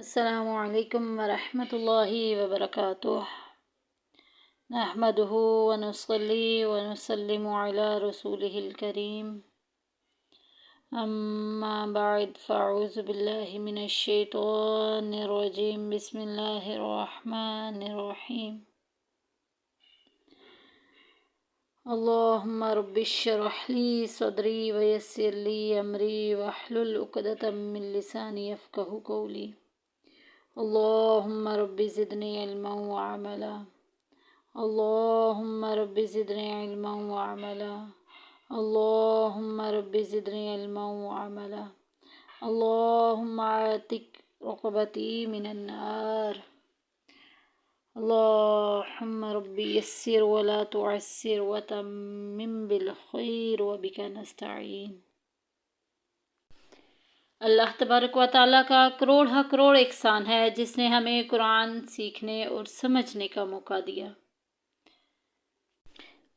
السلام علیکم ورحمۃ اللہ وبرکاتہ۔ نحمدہ ونصلی ونسلم علی رسولہ الکریم، اما بعد فاعوذ باللہ من الشیطان الرجیم، بسم اللہ الرحمن الرحیم۔ اللہم رب اشرح لی صدری ویسر لی امری واحلل عقدۃ من لسانی یفقہوا قولی۔ اللہم رب زدنی علما وعملا، اللہم رب زدنی علما وعملا، اللہم رب زدنی علما وعملا، اللہم اعتق رقبتی من النار، اللہم رب یسر ولا تعسر وتمم بالخیر وبک نستعین۔ اللہ تبارک و تعالیٰ کا کروڑ احسان ہے جس نے ہمیں قرآن سیکھنے اور سمجھنے کا موقع دیا۔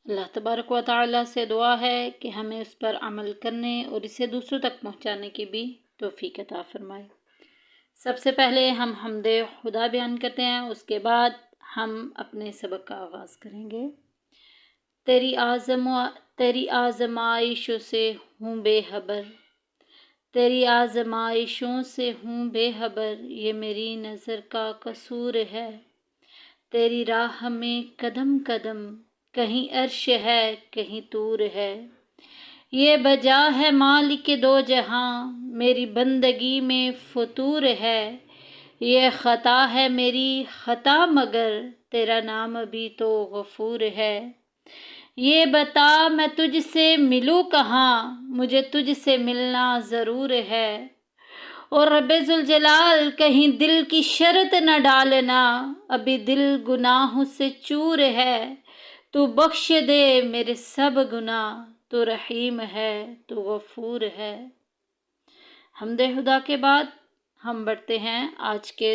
اللہ تبارک و تعالیٰ سے دعا ہے کہ ہمیں اس پر عمل کرنے اور اسے دوسروں تک پہنچانے کی بھی توفیق عطا فرمائے۔ سب سے پہلے ہم حمد خدا بیان کرتے ہیں، اس کے بعد ہم اپنے سبق کا آغاز کریں گے۔ تیری آزمائشوں سے ہوں بے خبر، تیری آزمائشوں سے ہوں بے خبر، یہ میری نظر کا قصور ہے۔ تیری راہ میں قدم قدم، کہیں عرش ہے کہیں طور ہے۔ یہ بجا ہے مالک دو جہاں، میری بندگی میں فطور ہے۔ یہ خطا ہے میری خطا مگر، تیرا نام بھی تو غفور ہے۔ یہ بتا میں تجھ سے ملوں کہاں، مجھے تجھ سے ملنا ضرور ہے۔ اور رب ذوالجلال کہیں دل کی شرط نہ ڈالنا، ابھی دل گناہوں سے چور ہے۔ تو بخش دے میرے سب گناہ، تو رحیم ہے تو غفور ہے۔ حمد خدا کے بعد ہم بڑھتے ہیں آج کے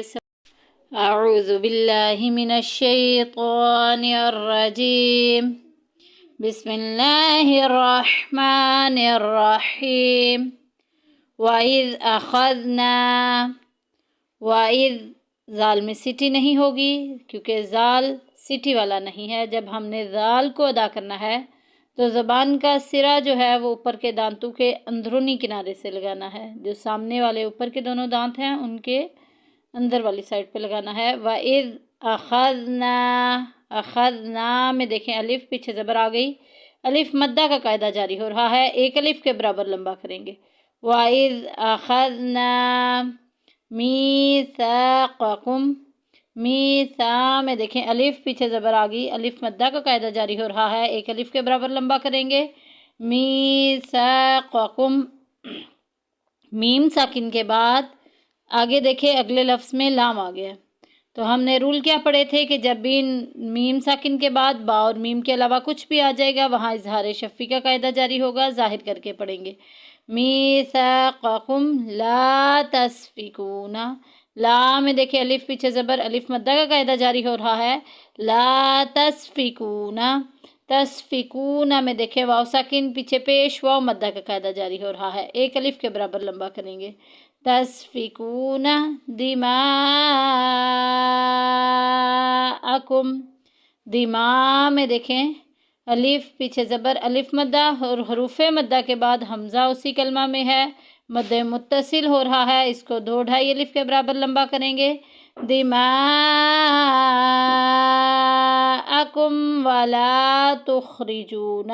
اعوذ باللہ من الشیطان الرجیم، بسم اللہ الرحمن الرحیم۔ وَإِذْ أَخَذْنَا، وَإِذْ زال میں سٹی نہیں ہوگی کیونکہ زال سٹی والا نہیں ہے۔ جب ہم نے زال کو ادا کرنا ہے تو زبان کا سرا جو ہے وہ اوپر کے دانتوں کے اندرونی کنارے سے لگانا ہے، جو سامنے والے اوپر کے دونوں دانت ہیں ان کے اندر والی سائڈ پہ لگانا ہے۔ وَإِذْ أَخَذْنَا، اخذنا میں دیکھیں الف پیچھے زبر آ گئی، الف مدہ کا قاعدہ جاری ہو رہا ہے، ایک الف کے برابر لمبا کریں گے۔ وَإِذْ أَخَذْنَا مِيثَاقَكُمْ، میثا میں دیکھیں الف پیچھے زبر آ گئی، الف مدہ کا قاعدہ جاری ہو رہا ہے، ایک الف کے برابر لمبا کریں گے۔ میثاقکم، میم ساکن کے بعد آگے دیکھیں اگلے لفظ میں لام آ گیا، تو ہم نے رول کیا پڑھے تھے کہ جب بھی میم ساکن کے بعد با اور میم کے علاوہ کچھ بھی آ جائے گا وہاں اظہار شفوی کا قاعدہ جاری ہوگا، ظاہر کر کے پڑھیں گے۔ میثاقکم لا تسفکون، لا میں دیکھیں الف پیچھے زبر، الف مدہ کا قاعدہ جاری ہو رہا ہے، لا تسفکون، تسفکون میں دیکھیں واو ساکن پیچھے پیش، واو مدہ کا قاعدہ جاری ہو رہا ہے، ایک الف کے برابر لمبا کریں گے۔ تسفکون دماءکم، دماء میں دیکھیں الف پیچھے زبر، الف مدہ اور حروف مدہ کے بعد حمزہ اسی کلمہ میں ہے، مد متصل ہو رہا ہے، اس کو 2.5 الف کے برابر لمبا کریں گے۔ دماءکم ولا تخرجون،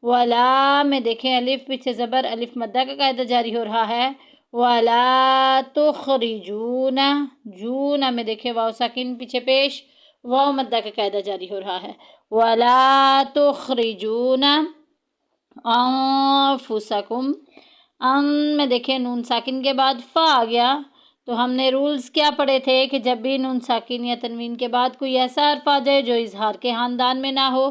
ولا میں دیکھیں الف پیچھے زبر، الف مدہ کا قاعدہ جاری ہو رہا ہے، ولا تخرجون، جون میں دیکھیں واو ساکن پیچھے پیش، واو مدہ کا قاعدہ جاری ہو رہا ہے، ولا تخرجون انفسکم، ان میں دیکھیں نون ساکن کے بعد فا آ گیا، تو ہم نے رولز کیا پڑھے تھے کہ جب بھی نون ساکن یا تنوین کے بعد کوئی ایسا حرف آ جائے جو اظہار کے خاندان میں نہ ہو،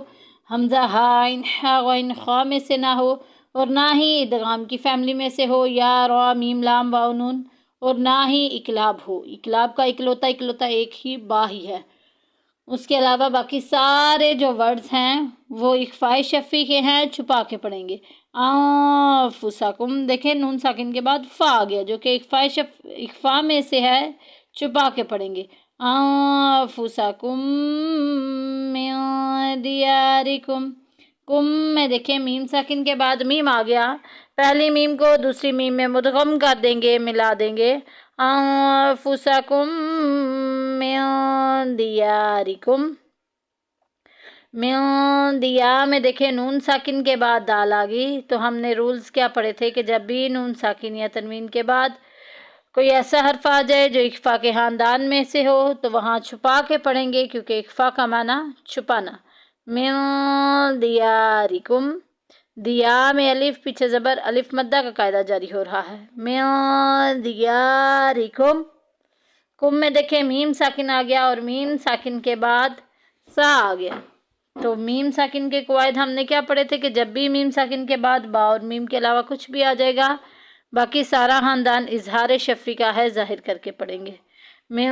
حمزہ ہا عین ہا غین خا میں سے نہ ہو، اور نہ ہی ادغام کی فیملی میں سے ہو، یا را میم لام واو نون، اور نہ ہی اقلاب ہو، اقلاب کا اکلوتا ایک ہی با ہی ہے، اس کے علاوہ باقی سارے جو ورڈز ہیں وہ اخفاء شفی کے ہیں، چھپا کے پڑھیں گے۔ انفسکم دیکھیں نون ساکن کے بعد فا آ گیا جو کہ اخفاء میں سے ہے، چھپا کے پڑھیں گے، انفسکم من دیارکم، کم میں دیکھیں میم ساکن کے بعد میم آ گیا، پہلی میم کو دوسری میم میں مدغم کر دیں گے، ملا دیں گے، انفسکم من دیارکم، من دیا میں دیکھیں نون ساکن کے بعد دال آ گئی، تو ہم نے رولز کیا پڑھے تھے کہ جب بھی نون ساکن یا تنوین کے بعد کوئی ایسا حرف آ جائے جو اخفا کے خاندان میں سے ہو تو وہاں چھپا کے پڑھیں گے، کیونکہ اخفا کا معنی چھپانا۔ من دیارکم، دیا میں الف پیچھے زبر، الف مدہ کا قاعدہ جاری ہو رہا ہے، من دیارکم، کم میں دیکھیں میم ساکن آ گیا اور میم ساکن کے بعد سا آ گیا، تو میم ساکن کے قواعد ہم نے کیا پڑھے تھے کہ جب بھی میم ساکن کے بعد با اور میم کے علاوہ کچھ بھی آ جائے گا، باقی سارا خاندان اظہار شفی کا ہے، ظاہر کر کے پڑھیں گے۔ من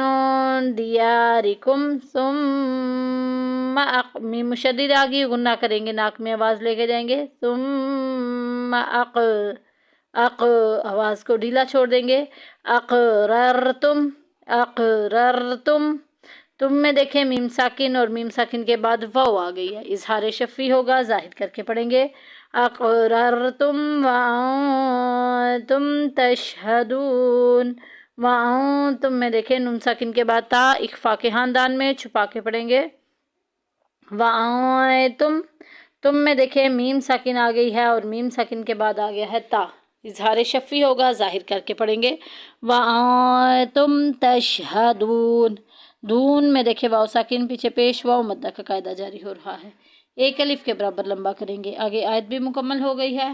دیارکم ثم میم مشدد آ گئی، غنہ کریں گے، ناک میں آواز لے کے جائیں گے، ثم آواز کو ڈھیلا چھوڑ دیں گے، اقررتم، اقررتم، تم میں دیکھیں میم ساکن اور میم ساکن کے بعد واو آ گئی ہے، اظہار شفی ہوگا، ظاہر کر کے پڑھیں گے، اقررتم وانتم تشہدون، وانتم میں دیکھیں نون ساکن کے بعد تا، اخفا کے خاندان میں، چھپا کے پڑھیں گے، وانتم، تم میں دیکھیں میم ساکن آ گئی ہے اور میم ساکن کے بعد آ گیا ہے تا، اظہار شفی ہوگا، ظاہر کر کے پڑھیں گے، وانتم تشہدون، دون میں دیکھیں واو ساکن پیچھے پیش، واو مدہ کا قاعدہ جاری ہو رہا ہے، ایک الف کے برابر لمبا کریں گے۔ آگے آیت بھی مکمل ہو گئی ہے،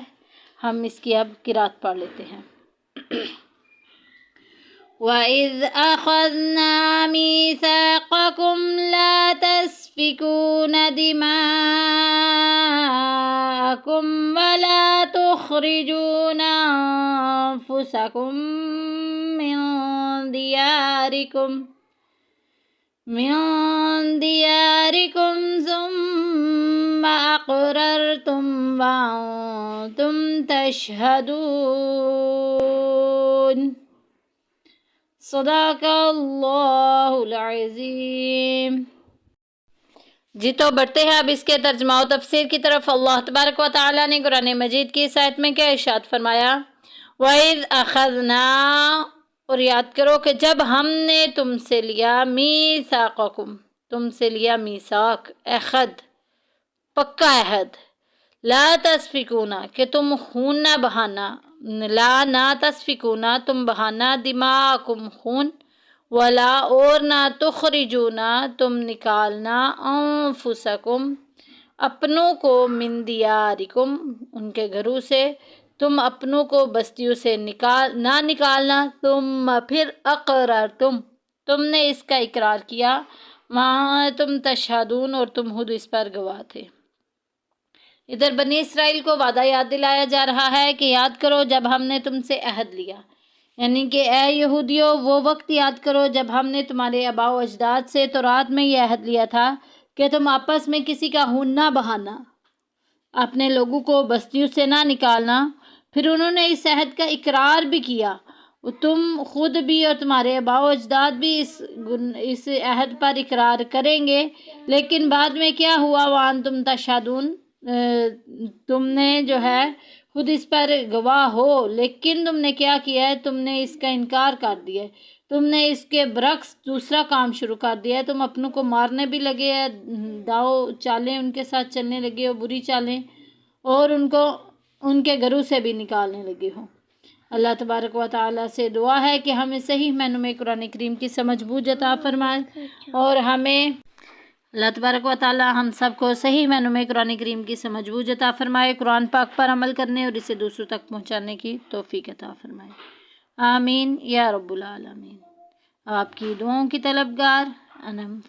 ہم اس کی اب قرات پڑھ لیتے ہیں۔ وَإِذْ أَخَذْنَا مِيثَاقَكُمْ لَا تَسْفِكُونَ دِمَاءَكُمْ وَلَا تُخْرِجُونَ أَنفُسَكُمْ من دياركم ثم أقررتم وأنتم تشهدون، صدق اللہ العظیم۔ جی تو بڑھتے ہیں اب اس کے ترجمہ و تفسیر کی طرف۔ اللہ تبارک و تعالیٰ نے قرآن مجید کی اس آیت میں کیا ارشاد فرمایا؟ وَإِذْ أَخَذْنَا، اور یاد کرو کہ جب ہم نے تم سے لیا، میثاقکم، تم سے لیا میثاق، عہد، پکا عہد، لا تسفکونا، کہ تم خون نہ بہانا، لا نہ تسفکونا، تم بہانا، دماءکم خون، ولا اور نہ تخرجونا، تم نکالنا، انفسکم اپنوں کو، من دیارکم ان کے گھروں سے، تم اپنوں کو بستیوں سے نہ نکالنا، تم پھر اقررتم، تم نے اس کا اقرار کیا، وہاں تم تشہدون، اور تم خود اس پر گواہ تھے۔ ادھر بنی اسرائیل کو وعدہ یاد دلایا جا رہا ہے کہ یاد کرو جب ہم نے تم سے عہد لیا، یعنی کہ اے یہودیو وہ وقت یاد کرو جب ہم نے تمہارے آباء و اجداد سے تورات میں یہ عہد لیا تھا کہ تم آپس میں کسی کا خون نہ بہانا، اپنے لوگوں کو بستیوں سے نہ نکالنا، پھر انہوں نے اس عہد کا اقرار بھی کیا، تم خود بھی اور تمہارے آباء و اجداد بھی اس عہد پر اقرار کریں گے، لیکن بعد میں کیا ہوا؟ وانتم تشہدون، تم نے جو ہے خود اس پر گواہ ہو، لیکن تم نے کیا کیا ہے؟ تم نے اس کا انکار کر دیا ہے، تم نے اس کے برعکس دوسرا کام شروع کر دیا ہے، تم اپنوں کو مارنے بھی لگے ہیں، داؤ چالیں ان کے ساتھ چلنے لگے ہو، بری چالیں، اور ان کو ان کے گھروں سے بھی نکالنے لگے ہو۔ اللہ تبارک و تعالیٰ سے دعا ہے کہ ہمیں صحیح معنوں میں قرآن کریم کی سمجھ بوجھ عطا فرمائے، اور ہمیں اللہ تبارک و تعالیٰ ہم سب کو صحیح معنوں میں قرآن کریم کی سمجھ بوجھ عطا فرمائے، قرآن پاک پر عمل کرنے اور اسے دوسروں تک پہنچانے کی توفیق عطا فرمائے، آمین یا رب العالمین۔ آپ کی دعاؤں کی طلبگار انم